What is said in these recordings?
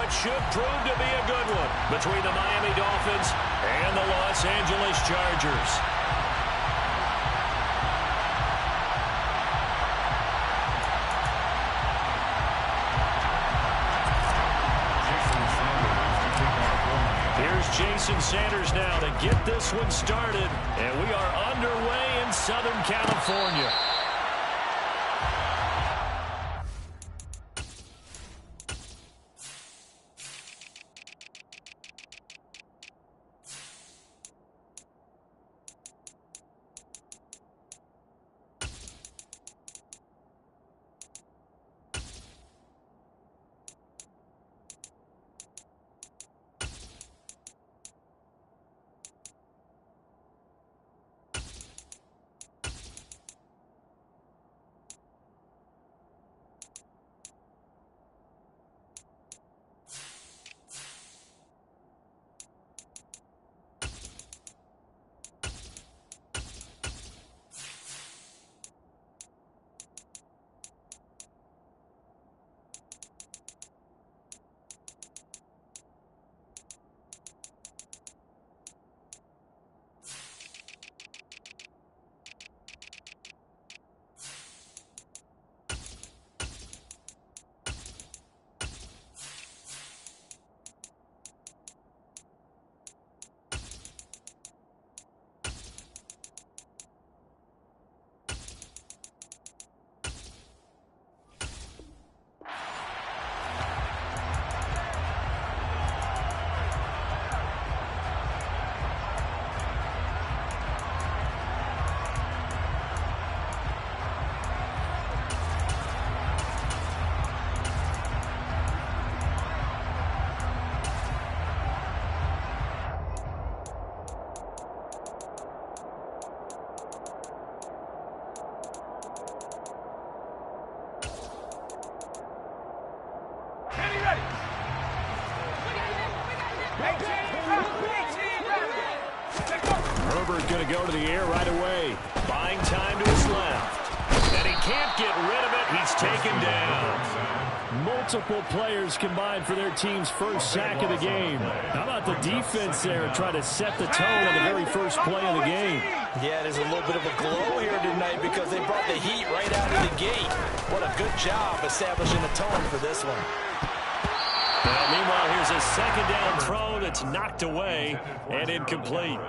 what should prove to be a good one between the Miami Dolphins and the Los Angeles Chargers. Here's Jason Sanders now to get this one started, and we are underway in Southern California. Herbert going to go to the air right away. Buying time to his left. And he can't get rid of it. He's taken down. Multiple players combined for their team's first sack of the game. How about the defense there trying to set the tone on the very first play of the game? Yeah, there's a little bit of a glow here tonight because they brought the heat right out of the gate. What a good job establishing the tone for this one. Meanwhile, here's a second down throw that's knocked away and incomplete.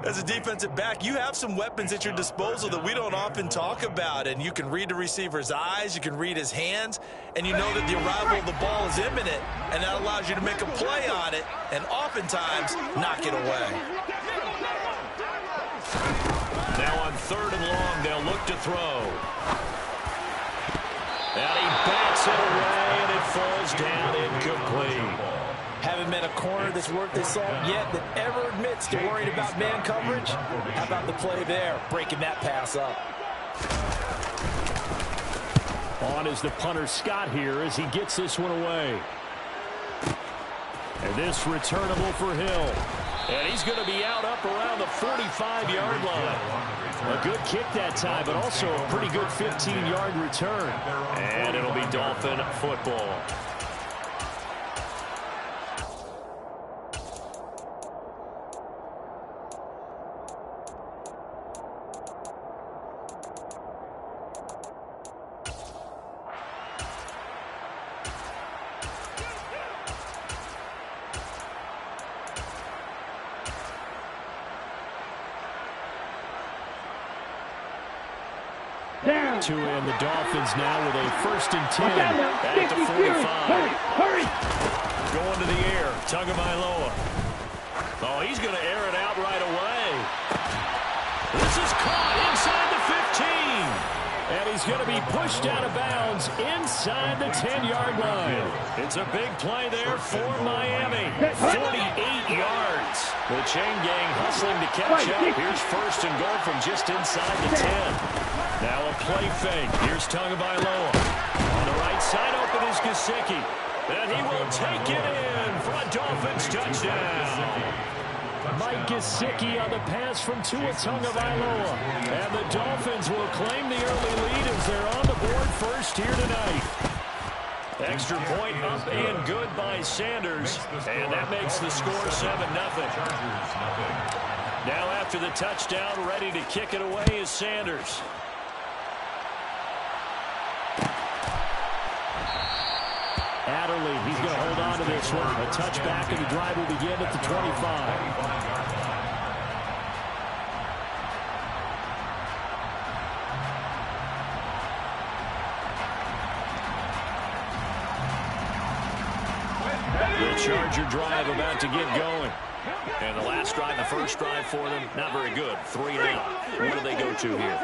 As a defensive back, you have some weapons at your disposal that we don't often talk about, and you can read the receiver's eyes, you can read his hands, and you know that the arrival of the ball is imminent, and that allows you to make a play on it and oftentimes knock it away. Now on 3rd and long, they'll look to throw. And he bats it away, and it falls down incomplete. Haven't met a corner that's worth his salt yet that ever admits to worrying about man coverage. How about the play there, breaking that pass up? On is the punter Scott here as he gets this one away. And this returnable for Hill. And he's going to be out up around the 45-yard line. A good kick that time, but also a pretty good 15-yard return. And it'll be Dolphin football. To end the Dolphins now with a 1st and 10 at the 45. Hurry! Going to the air, Tagovailoa. Oh, he's going to air it out right away. This is caught inside the 15. And he's going to be pushed out of bounds inside the 10-yard line. It's a big play there for Miami. 48 yards. The chain gang hustling to catch up. Here's 1st and goal from just inside the 10. Now a play fake. Here's Tagovailoa. On the right side, open is Gesicki. And he will take it in for a Dolphins touchdown. Mike Gesicki on the pass from Tua Tagovailoa. And the Dolphins will claim the early lead as they're on the board first here tonight. Extra point up and good by Sanders. And that makes the score 7-0. Now after the touchdown, ready to kick it away is Sanders. Adderley, he's going to hold on to this one. A touchback, and the drive will begin at the 25. The Charger drive about to get going. And the last drive, the first drive for them, not very good. 3 and out. What do they go to here?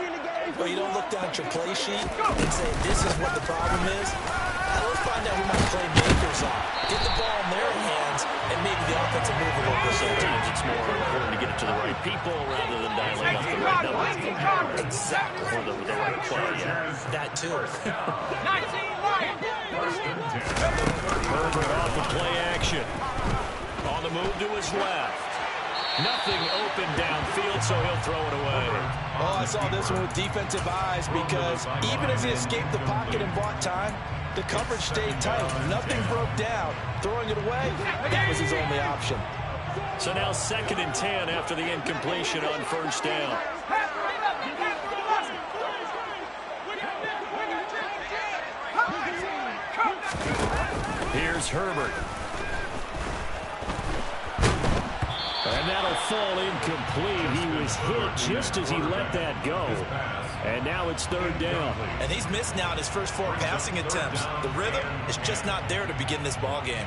Well, you don't look down at your play sheet and say, this is what the problem is. Now let's find out who my playmakers are. Get the ball in their hands and maybe the offensive move a little bit. Sometimes it's more important to get it to the right people rather than dialing up the right number. Exactly. Or the right play, yeah. That too. Herbert off the play action. On the move to his left. Nothing open downfield, so he'll throw it away. Oh, I saw this one with defensive eyes because even as he escaped the pocket and bought time, the coverage stayed tight. Nothing broke down. Throwing it away, that was his only option. So now 2nd and 10 after the incompletion on first down. Here's Herbert. And that'll fall incomplete. He was hit just as he let that go. And now it's 3rd down. And he's missed now in his first 4 passing attempts. The rhythm is just not there to begin this ball game.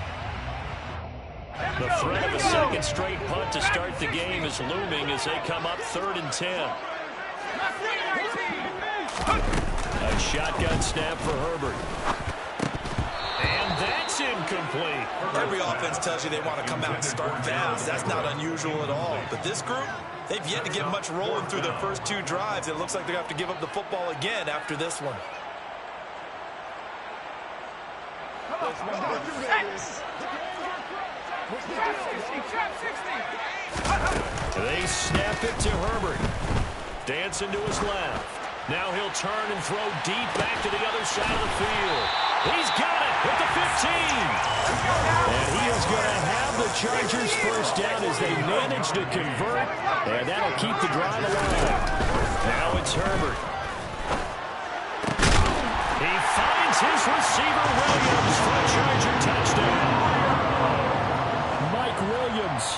The threat of a second straight punt to start the game is looming as they come up 3rd and 10. A shotgun snap for Herbert. And that's incomplete. Every offense tells you they want to come out and start fast. That's not unusual at all. But this group, they've yet to get much rolling through their first 2 drives. It looks like they're going to have to give up the football again after this one. They snap it to Herbert. Dancing to his left. Now he'll turn and throw deep back to the other side of the field. He's got it at the 15. And he is going to have the Chargers first down as they manage to convert. And that'll keep the drive alive. Now it's Herbert. He finds his receiver, Williams, for a Charger touchdown. Mike Williams,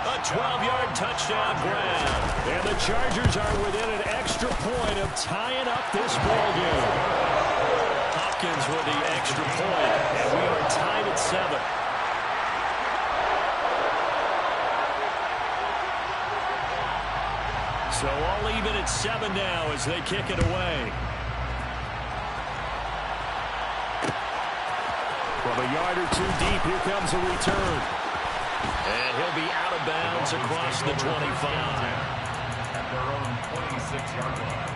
a 12-yard touchdown grab. And the Chargers are within an extra point of tying up this ball game. Hopkins with the extra point, and we are tied at 7. So all even at 7 now as they kick it away. From a yard or 2 deep, here comes a return. And he'll be out of bounds across the 25. At their own 26-yard line.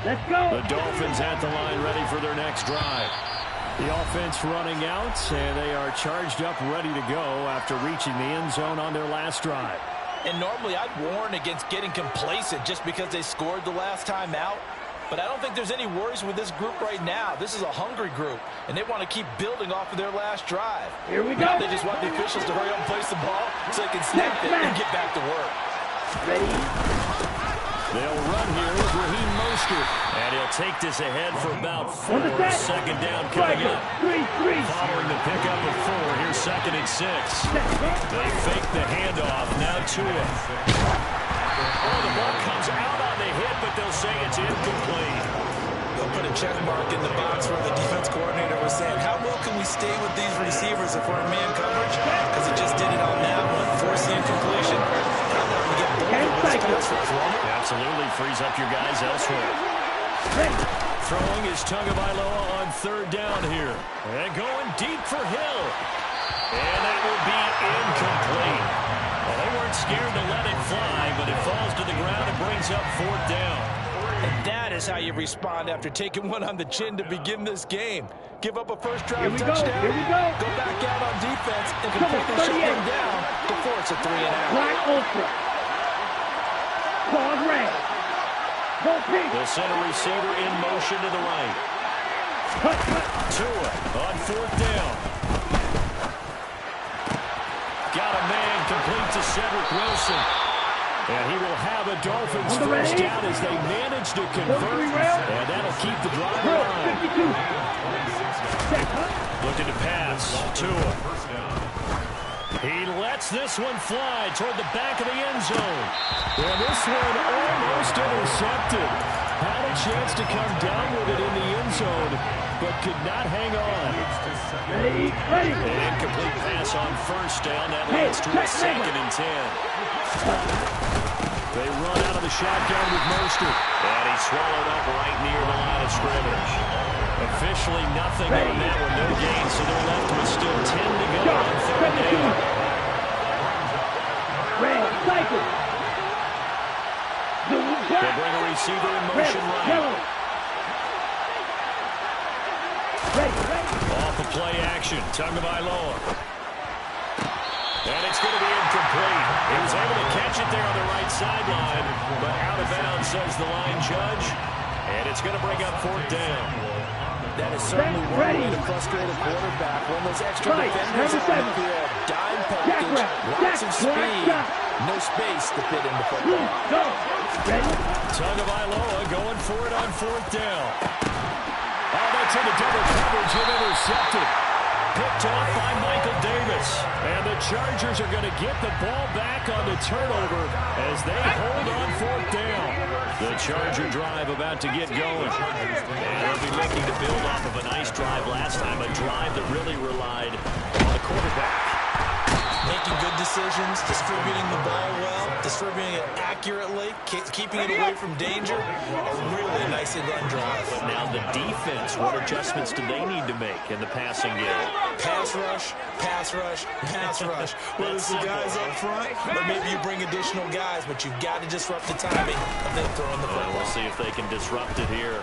Let's go. The Dolphins at the line ready for their next drive. The offense running out, and they are charged up, ready to go after reaching the end zone on their last drive. And normally I'd warn against getting complacent just because they scored the last time out. But I don't think there's any worries with this group right now. This is a hungry group, and they want to keep building off of their last drive. Here we go. Now they just want the officials to hurry up and place the ball so they can snap it and get back to work. Ready? They'll run here with Raheem Mostert. And he'll take this ahead for about 4. 2nd down coming up. Following the pickup of 4, here's 2nd and 6. They fake the handoff, now to him. Oh, the ball comes out on the hit, but they'll say it's incomplete. They'll put a check mark in the box where the defense coordinator was saying, how well can we stay with these receivers if we're in man coverage? Because he just did it on that one, force the incompletion. Absolutely frees up your guys elsewhere. Throwing is Tagovailoa on 3rd down here. And going deep for Hill. And that will be incomplete. Well, they weren't scared to let it fly, but it falls to the ground and brings up 4th down. And that is That's how you respond after taking one on the chin to begin this game. Give up a first-round touchdown. Here we go. Go back out on defense and completely shut them down before it's a 3-and-out. Black Ultra. Claws red. Go pink. They'll send a receiver in motion to the right. Tua on 4th down. Got a man complete to Cedric Wilson. And he will have a Dolphins first down as they manage to convert. And that'll keep the drive alive. Looking to pass. Tua. He lets this one fly toward the back of the end zone. And this one almost intercepted. Had a chance to come down with it in the end zone, but could not hang on. An incomplete pass on 1st down. That leads to a 2nd and 10. They run out of the shotgun with Mostert. And he's swallowed up right near the line of scrimmage. Officially nothing on that one. No gain, so they're left with still 10 to go on 3rd down. They'll bring a receiver in motion right. Off the play action. Tagovailoa. And it's going to be incomplete. He was able to catch it there on the right sideline, but out of bounds, says the line judge. And it's going to bring up 4th down. That is certainly one way to frustrate a quarterback. One of those extra defenders on the field. Dime package, lots of speed, no space to fit in the football. Tagovailoa going for it on 4th down. Oh, that's into double coverage and intercepted. Picked off by Michael Davis. And the Chargers are going to get the ball back on the turnover as they hold on 4th down. The Charger drive about to get going. And they'll be looking to build off of a nice drive last time, a drive that really relied on the quarterback. Making good decisions, distributing the ball well, distributing it accurately, keeping it away from danger. A really nicely run drive. But now the defense, what adjustments do they need to make in the passing game? Pass rush, pass rush, pass rush. Whether it's the guys up front, or maybe you bring additional guys, but you've got to disrupt the timing of them throwing the football. We'll see if they can disrupt it here.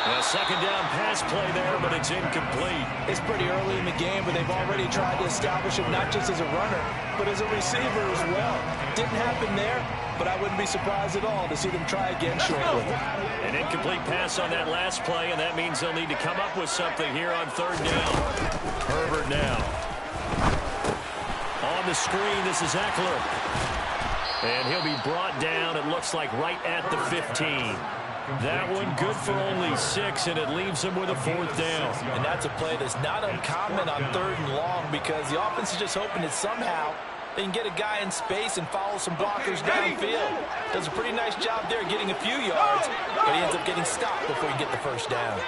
A 2nd down pass play there, but it's incomplete. It's pretty early in the game, but they've already tried to establish him not just as a runner, but as a receiver as well. Didn't happen there, but I wouldn't be surprised at all to see them try again shortly. An incomplete pass on that last play, and that means they'll need to come up with something here on 3rd down. Herbert now. On the screen, this is Eckler. And he'll be brought down, it looks like, right at the 15. That one good for only 6, and it leaves him with a 4th down. And that's a play that's not uncommon on 3rd and long because the offense is just hoping that somehow they can get a guy in space and follow some blockers downfield. Does a pretty nice job there getting a few yards, but he ends up getting stopped before you get the 1st down.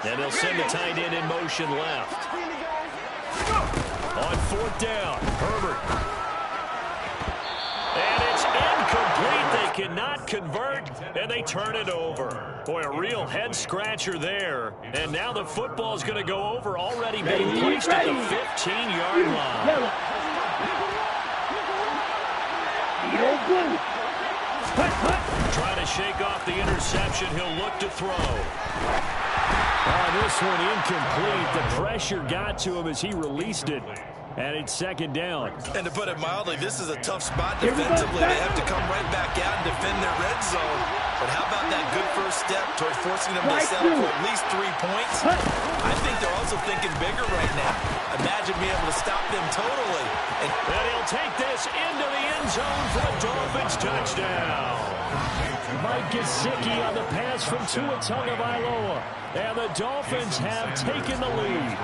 And they'll send the tight end in motion left. On 4th down, Herbert. And it's incomplete. They cannot convert, and they turn it over. Boy, a real head-scratcher there. And now the football's going to go over, already being placed at the 15-yard line. Trying to shake off the interception. He'll look to throw. This one incomplete. The pressure got to him as he released it. And it's 2nd down. And to put it mildly, this is a tough spot defensively. They have to come right back out and defend their red zone. But how about that good first step towards forcing them to settle for at least 3 points? I think they're also thinking bigger right now. Imagine being able to stop them totally. And he'll take this into the end zone for a Dolphins touchdown. Mike Gesicki on the pass from Tua Tagovailoa. And the Dolphins have taken the lead.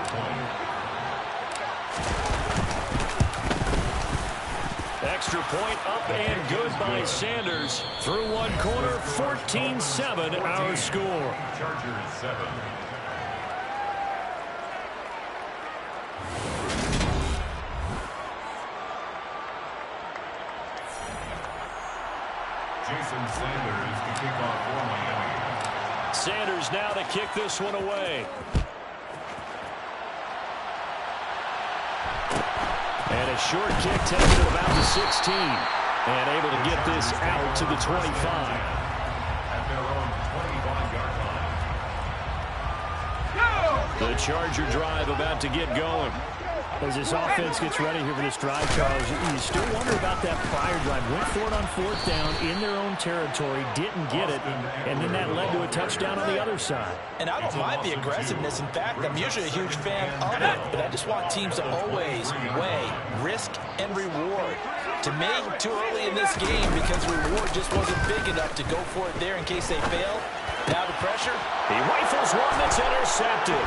Extra point up and good by Sanders. Through one quarter, 14-7 our score. Chargers 7. Jason Sanders to kick off for Miami. Sanders now to kick this one away. And a short kick taken at about the 16. And able to get this out to the 25. At their own 25-yard line. The Charger drive about to get going. As this offense gets ready here for this drive, Charles, you still wonder about that prior drive. Went for it on 4th down in their own territory, didn't get it, and then that led to a touchdown on the other side. And I don't mind the aggressiveness. In fact, I'm usually a huge fan of it, but I just want teams to always weigh risk and reward. To me, too early in this game because reward just wasn't big enough to go for it there in case they fail. Now the pressure. He rifles one that's intercepted.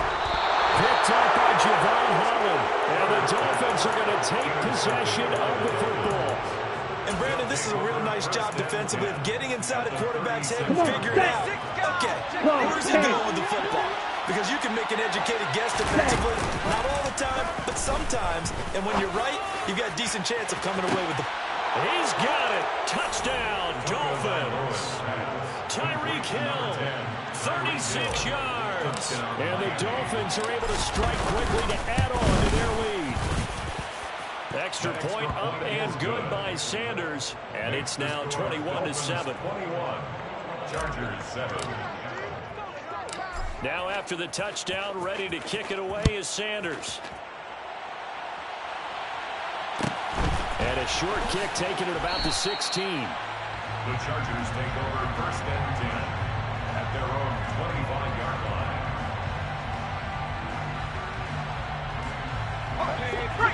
Picked up by Javon Holland. And the Dolphins are going to take possession of the football. And Brandon, this is a real nice job defensively of getting inside a quarterback's head and figuring out, okay, where's he going with the football? Because you can make an educated guess defensively, not all the time, but sometimes. And when you're right, you've got a decent chance of coming away with the... He's got it. Touchdown, Dolphins. Tyreek Hill, 36 yards. And the Dolphins are able to strike quickly to add on to their lead. Extra point up and good by Sanders. And it's now 21-7. 21. Chargers 7. Now after the touchdown, ready to kick it away is Sanders. And a short kick taken at about the 16. The Chargers take over 1st and 10 at their own 25-yard line.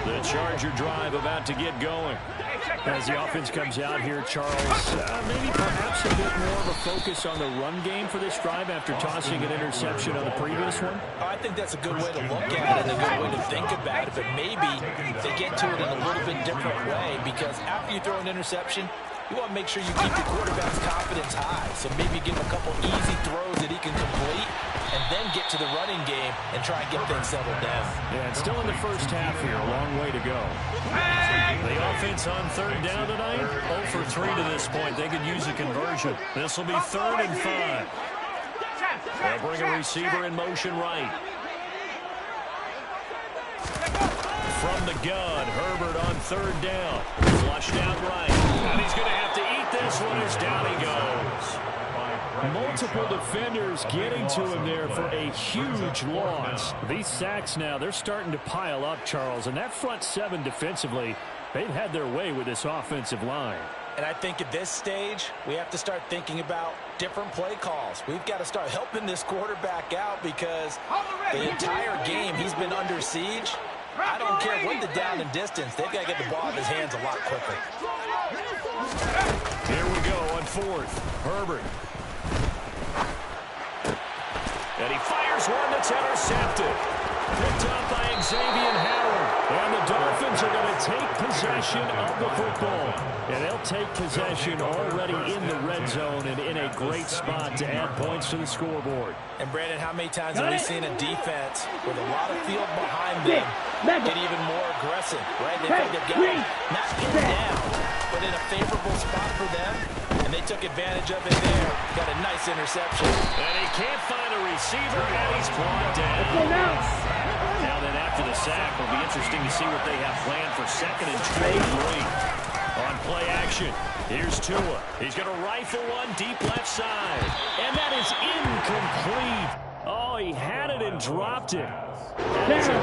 The Charger drive about to get going. As the offense comes out here, Charles, maybe perhaps a bit more of a focus on the run game for this drive after tossing an interception on the previous one. I think that's a good way to look at it and a good way to think about it, but maybe they get to it in a little bit different way because after you throw an interception, you want to make sure you keep the quarterback's confidence high. So maybe give him a couple easy throws that he can complete and then get to the running game and try and get things settled down. Yeah, it's still in the first half here. A long way to go. The offense on 3rd down tonight, 0 for 3 to this point. They could use a conversion. This will be 3rd and 5. They'll bring a receiver in motion right. From the gun, Herbert on 3rd down. Flushed out right. And he's going to have to eat this one as down he goes. Multiple defenders getting to him there for a huge loss. These sacks now, they're starting to pile up, Charles. And that front 7 defensively, they've had their way with this offensive line. And I think at this stage, we have to start thinking about different play calls. We've got to start helping this quarterback out because the entire game he's been under siege. I don't care what the down and distance. They've got to get the ball in his hands a lot quicker. Here we go on 4th. Herbert. And he fires one that's intercepted. Picked up by Xavier Howard. And the Dolphins are going to take possession of the football. And they'll take possession already in the red zone and in a great spot to add points to the scoreboard. And Brandon, how many times have we seen a defense with a lot of field behind them get even more aggressive, right? They've got him not pinned down, but in a favorable spot for them. And they took advantage of it there. Got a nice interception. And he can't find a receiver, and he's brought down. Now then, after the sack, it'll be interesting to see what they have planned for 2nd and 23. On play action, here's Tua. He's going to rifle one deep left side. And that is incomplete. Oh, he had it and dropped it. That is a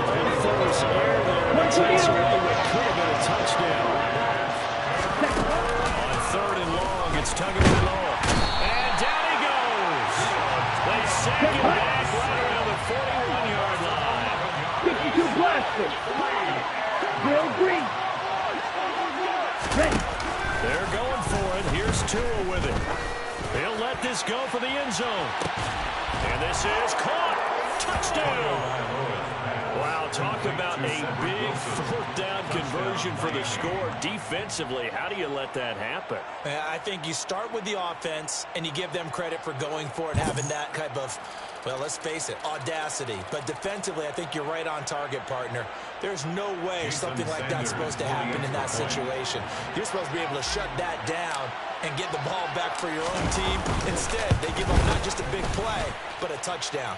force error there. That's absolutely what could have been a touchdown. On 3rd and long, it's Tagovailoa. And down he goes. They sack him back right around the 41-yard line. 52 blasted. Bill Green. They're going for it. Here's Tua with it. He'll let this go for the end zone. And this is caught. Touchdown. Wow, talk about a big 4th down conversion for the score. Defensively, how do you let that happen? I think you start with the offense, and you give them credit for going for it, having that type of, well, let's face it, audacity. But defensively, I think you're right on target, partner. There's no way something like that's supposed to happen in that situation. You're supposed to be able to shut that down and get the ball back for your own team. Instead, they give up not just a big play, but a touchdown.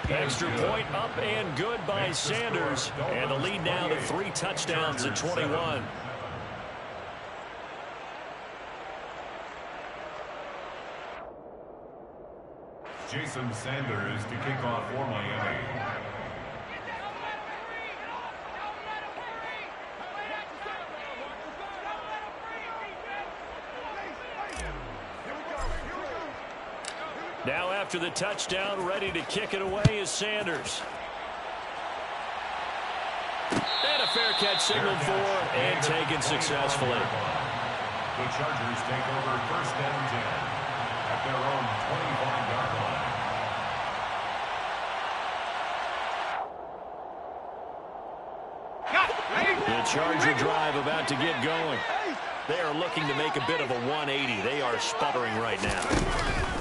Extra point up and good by Sanders. And the lead now to 3 touchdowns at 21. Jason Sanders to kick off for Miami. Now after the touchdown, ready to kick it away is Sanders. And a fair catch signaled for and taken successfully. The Chargers take over 1st and 10 at their own 25-yard line. The Charger drive about to get going. They are looking to make a bit of a 180. They are sputtering right now.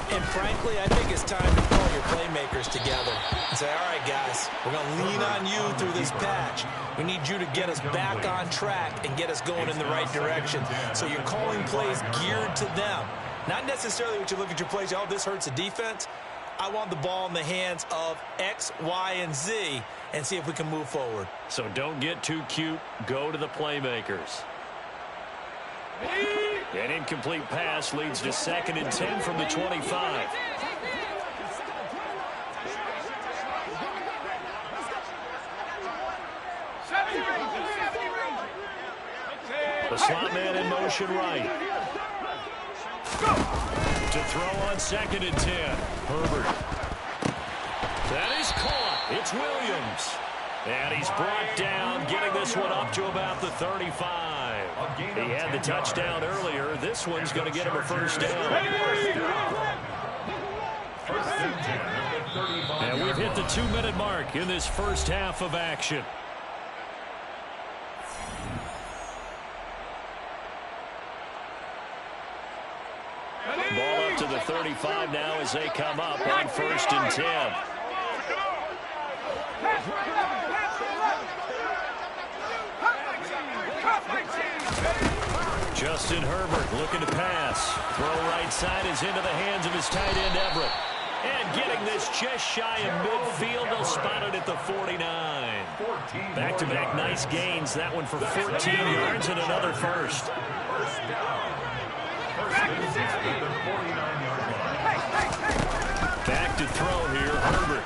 And frankly, I think it's time to call your playmakers together and say, all right, guys, we're going to lean on you through this patch. We need you to get us back on track and get us going in the right direction. So you're calling plays geared to them. Not necessarily what you look at your plays, oh, this hurts the defense. I want the ball in the hands of X, Y, and Z and see if we can move forward. So don't get too cute. Go to the playmakers. An incomplete pass leads to 2nd and 10 from the 25. The slot man in motion right. To throw on 2nd and 10. Herbert. That is caught. It's Williams. And he's brought down, getting this one up to about the 35. He had the touchdown earlier. This one's going to get him a 1st down. And we've hit the 2-minute mark in this first half of action. Ball up to the 35 now as they come up on 1st and 10. Justin Herbert looking to pass. Throw right side is into the hands of his tight end Everett. And getting this just shy of midfield. They'll spot it at the 49. Back-to-back nice gains. That one for 14 yards and another 1st. Back to throw here, Herbert.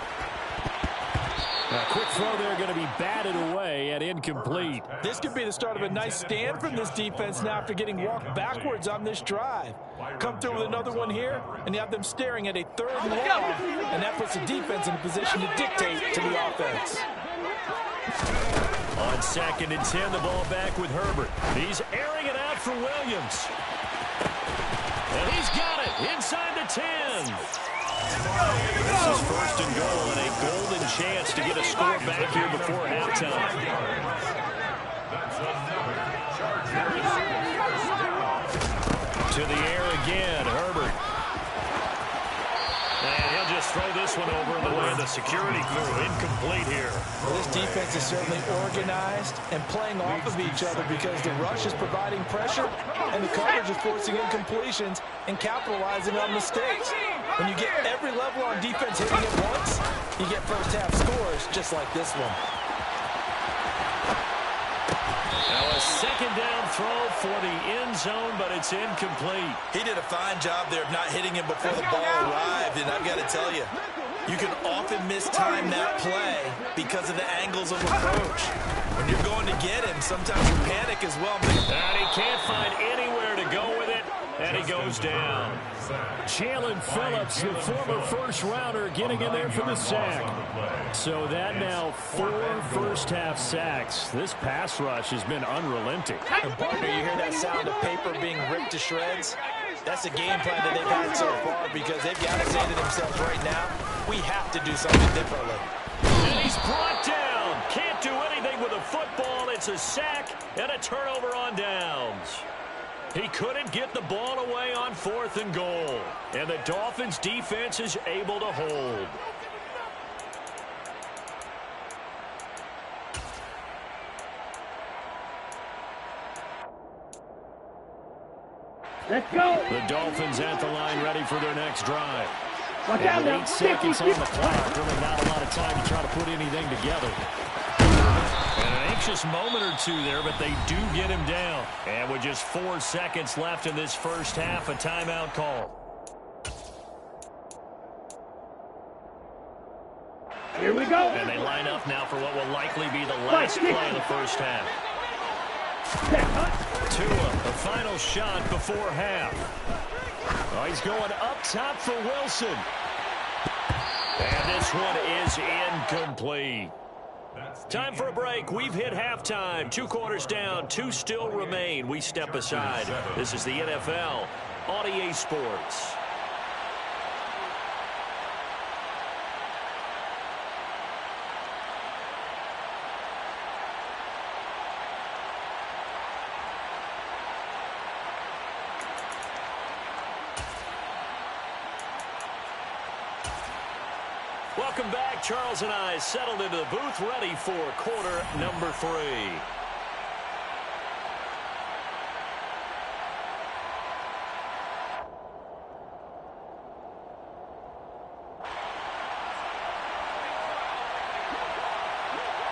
A quick throw there going to be batted away and incomplete. This could be the start of a nice stand from this defense now after getting walked backwards on this drive. Come through with another one here, and you have them staring at a 3rd and long, and that puts the defense in a position to dictate to the offense. On 2nd and 10, the ball back with Herbert. He's airing it out for Williams. And he's got it inside the 10. This is 1st and goal and a golden chance to get a score back here before halftime. To the air again, Herbert. And he'll just throw this one over in the way of the security crew. Incomplete here. Well, this defense is certainly organized and playing off of each other because the rush is providing pressure and the coverage is forcing incompletions and capitalizing on mistakes. When you get every level on defense hitting at once, you get first half scores just like this one. Now a 2nd down throw for the end zone, but it's incomplete. He did a fine job there of not hitting him before the ball arrived, and I've got to tell you, you can often mistime that play because of the angles of approach. When you're going to get him, sometimes you panic as well. And he can't find anywhere to go with it, and he goes down. Jalen Phillips, the former 1st-rounder, getting in there for the sack. So that now 4 first-half sacks. This pass rush has been unrelenting. And partner, you hear that sound of paper being ripped to shreds? That's the game plan that they've had so far because they've got to say to themselves right now, we have to do something differently. And he's brought down. Can't do anything with a football. It's a sack and a turnover on downs. He couldn't get the ball away on 4th and goal. And the Dolphins defense is able to hold. Let's go. The Dolphins at the line ready for their next drive. Watch out And now. 8 seconds on the clock. Really not a lot of time to try to put anything together. And an anxious moment or two there, but they do get him down. And with just 4 seconds left in this first half, a timeout call. Here we go. And they line up now for what will likely be the last play of the first half. Tua, the final shot before half. Oh, he's going up top for Wilson. And this one is incomplete. Time for a break. We've hit halftime. 2 quarters down. 2 still remain. We step aside. This is the NFL on EA Sports. Welcome back. Charles and I settled into the booth, ready for quarter number 3.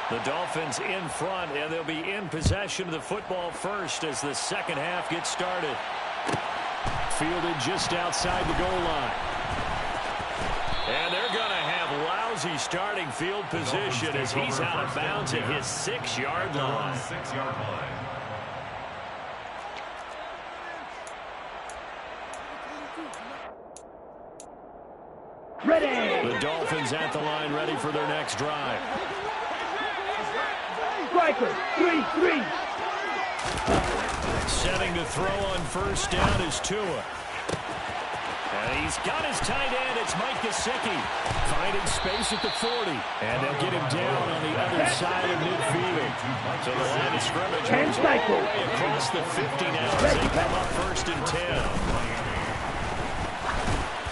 The Dolphins in front, and they'll be in possession of the football first as the second half gets started. Fielded just outside the goal line. And they're going to have lousy starting field position as he's out of bounds at his 6-yard line. 6-yard line. Ready. The Dolphins at the line ready for their next drive. Striker. 3-3. Setting to throw on first down is Tua. And he's got his tight end. It's Mike Gesicki. Finding space at the 40. And they'll get him down on the other side of midfield. So the line of scrimmage goes all the way across the 50 now as they come up first and 10.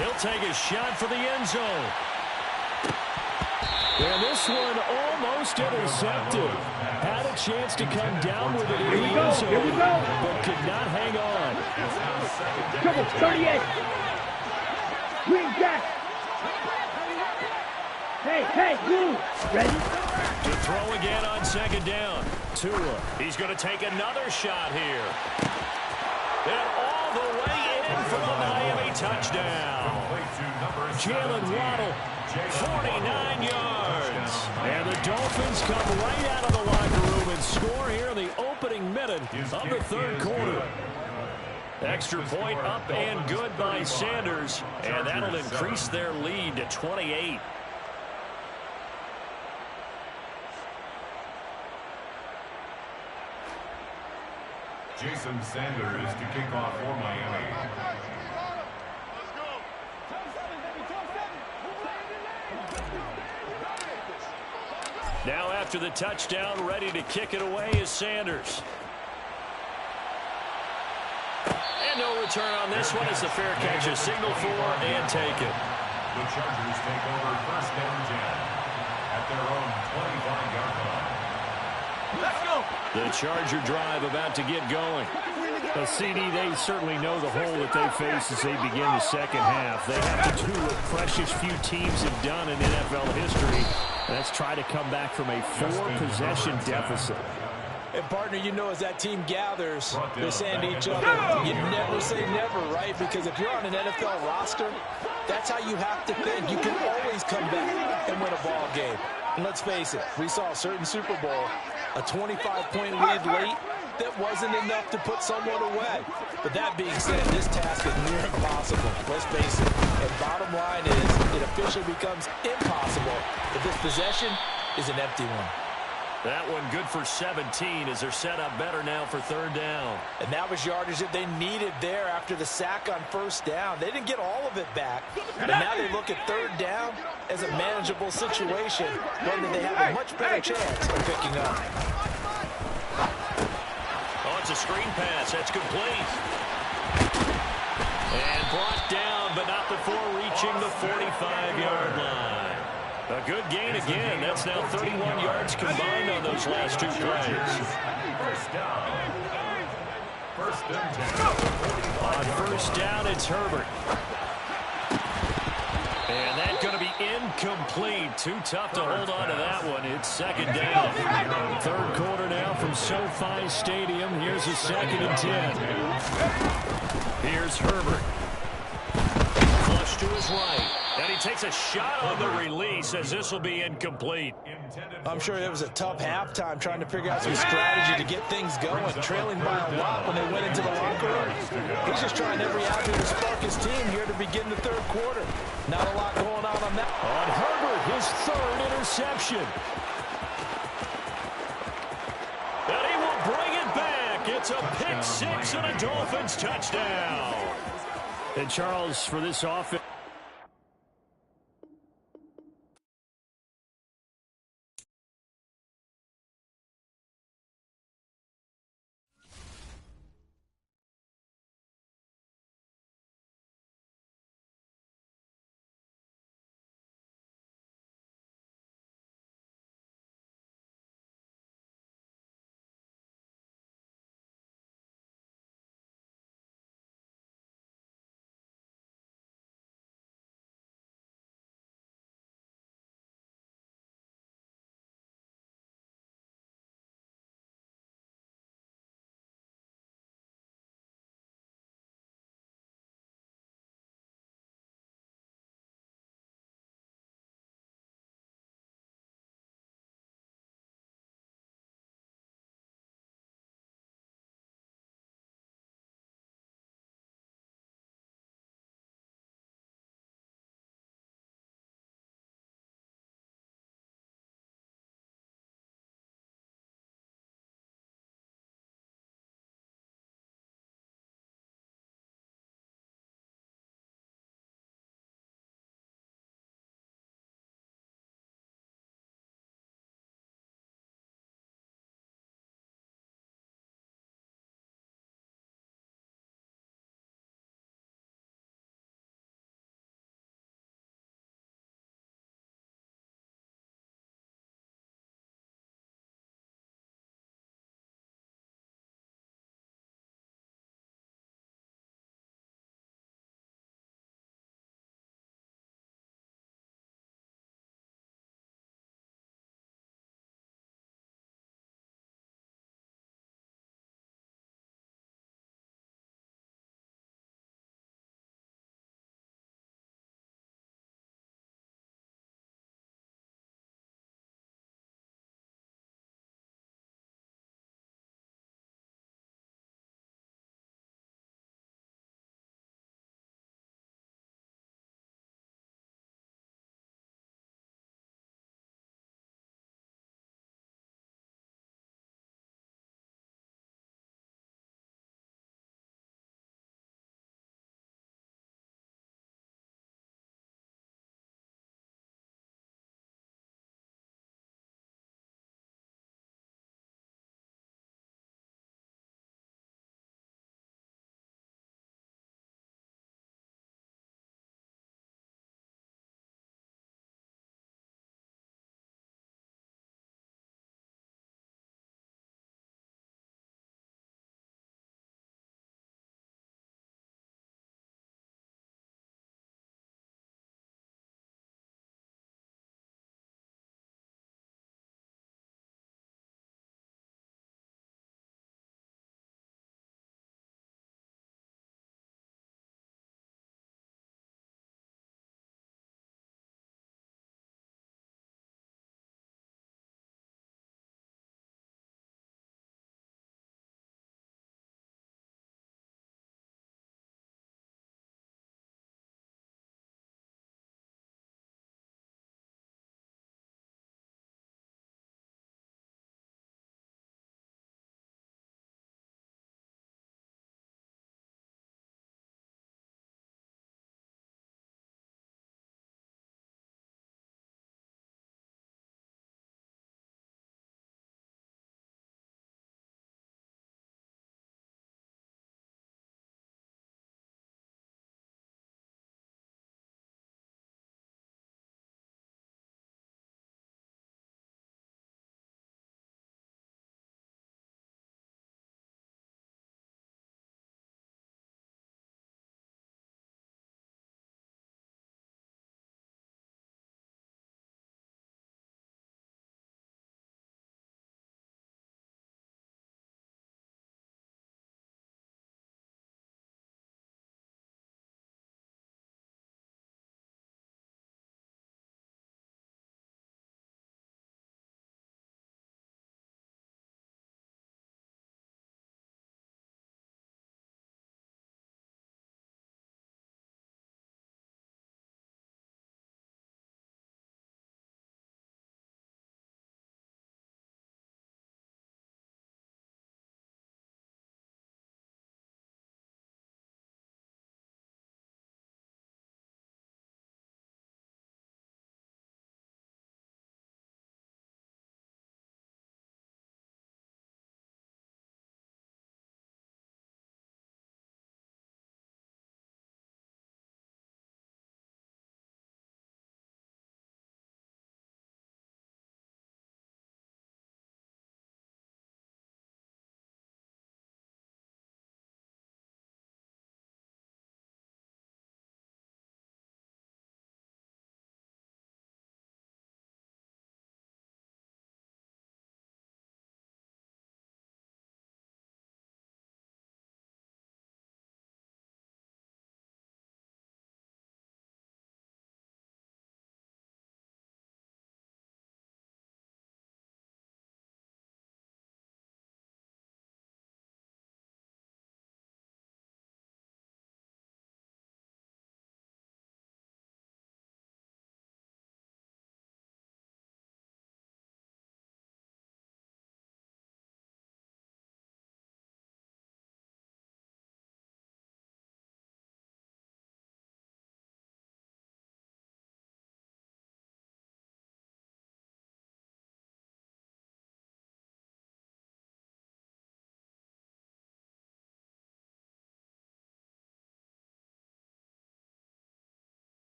He'll take a shot for the end zone. And this one almost intercepted. Had a chance to come down with it in the end zone, but could not hang on. Triple 38. Green Jack. Hey, you. Ready? To throw again on second down. Tua. He's going to take another shot here. And all the way in for the Miami touchdown. Jalen Waddle, 49 yards. And the Dolphins come right out of the locker room and score here in the opening minute of the third quarter. Extra point up and good by Sanders, and that'll increase their lead to 28. Jason Sanders to kick off for Miami. Now after the touchdown, ready to kick it away is Sanders. And no return on this one as the fair catch is signaled for and taken. The Chargers take over first and 10 at their own 25-yard line. Let's go. The Charger drive about to get going. The CD, they certainly know the hole that they face as they begin the second half. They have to do what precious few teams have done in NFL history. That's try to come back from a 4-possession deficit. And, partner, you know, as that team gathers, they're saying to each other, you never say never, right? Because if you're on an NFL roster, that's how you have to think. You can always come back and win a ball game. And let's face it, we saw a certain Super Bowl, a 25-point lead late, that wasn't enough to put someone away. But that being said, this task is near impossible. Let's face it. And bottom line is, it officially becomes impossible if this possession is an empty one. That one good for 17 as they're set up better now for third down. And that was yardage that they needed there after the sack on first down. They didn't get all of it back, but now they look at third down as a manageable situation, one that they have a much better chance of picking up. Oh, it's a screen pass. That's complete. And brought down, but not before reaching the 45-yard line. A good gain again. That's now 31 yards combined on those last 2 plays. First down. First and 10. On On first down, it's Herbert. And that's going to be incomplete. Too tough to hold on to that one. It's second down. Third quarter now from SoFi Stadium. Here's a 2nd and 10. Here's Herbert. Flush to his right. And he takes a shot on the release as this will be incomplete. I'm sure it was a tough halftime trying to figure out some strategy to get things going, trailing by a lot when they went into the locker room. He's just trying every avenue to spark his team here to begin the third quarter. Not a lot going on that. On Herbert, his 3rd interception. And he will bring it back. It's a pick 6 and a Dolphins touchdown. And Charles, for this offense.